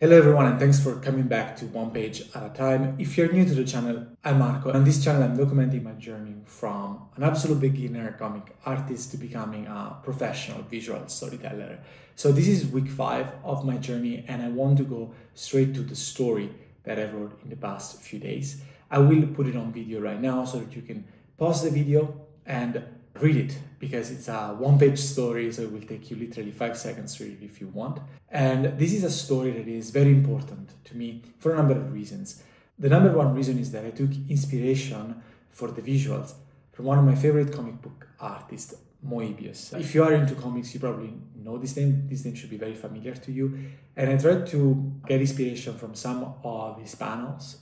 Hello everyone, and thanks for coming back to One Page at a Time. If you're new to the channel, I'm Marco. On this channel, I'm documenting my journey from an absolute beginner comic artist to becoming a professional visual storyteller. So this is week 5 of my journey, and I want to go straight to the story that I wrote in the past few days. I will put it on video right now so that you can pause the video and read it, because it's a one-page story, so it will take you literally 5 seconds to read it if you want. And this is a story that is very important to me for a number of reasons. The number one reason is that I took inspiration for the visuals from one of my favorite comic book artists, Moebius. If you are into comics, you probably know this name. This name should be very familiar to you. And I tried to get inspiration from some of his panels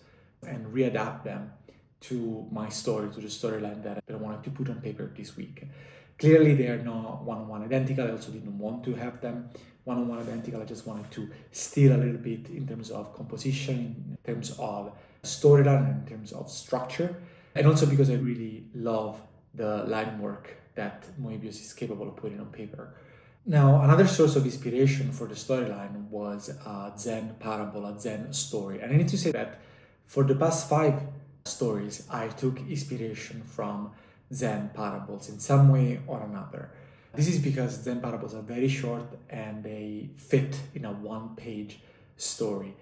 and readapt them to my story, to the storyline that I wanted to put on paper this week. Clearly, they are not one-on-one identical. I also didn't want to have them one-on-one identical. I just wanted to steal a little bit in terms of composition, in terms of storyline, and in terms of structure. And also because I really love the line work that Moebius is capable of putting on paper. Now, another source of inspiration for the storyline was a Zen parable, a Zen story. And I need to say that for the past 5 stories, I took inspiration from Zen parables in some way or another. This is because Zen parables are very short and they fit in a one-page story.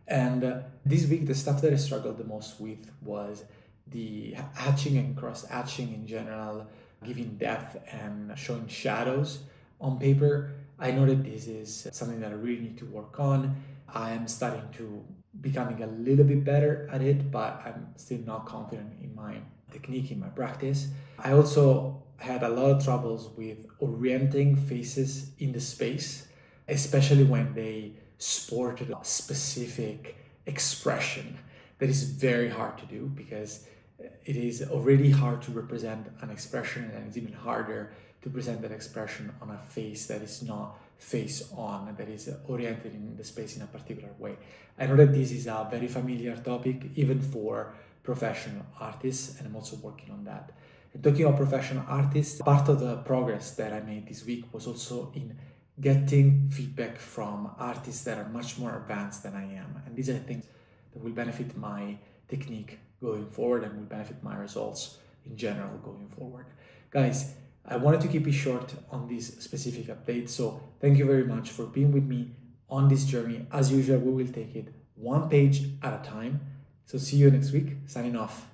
And this week, the stuff that I struggled the most with was the hatching and cross-hatching in general, giving depth and showing shadows on paper. I know that this is something that I really need to work on. I am starting to becoming a little bit better at it, but I'm still not confident in my technique, in my practice. I also had a lot of troubles with orienting faces in the space, especially when they sported a specific expression. That is very hard to do because it is already hard to represent an expression, and it's even harder to present that expression on a face that is not face on, that is oriented in the space in a particular way. I know that this is a very familiar topic even for professional artists, and I'm also working on that. And talking about professional artists, part of the progress that I made this week was also in getting feedback from artists that are much more advanced than I am. And these are things that will benefit my technique going forward and will benefit my results in general going forward. Guys, I wanted to keep it short on this specific update, so thank you very much for being with me on this journey. As usual, we will take it one page at a time. So see you next week. Signing off.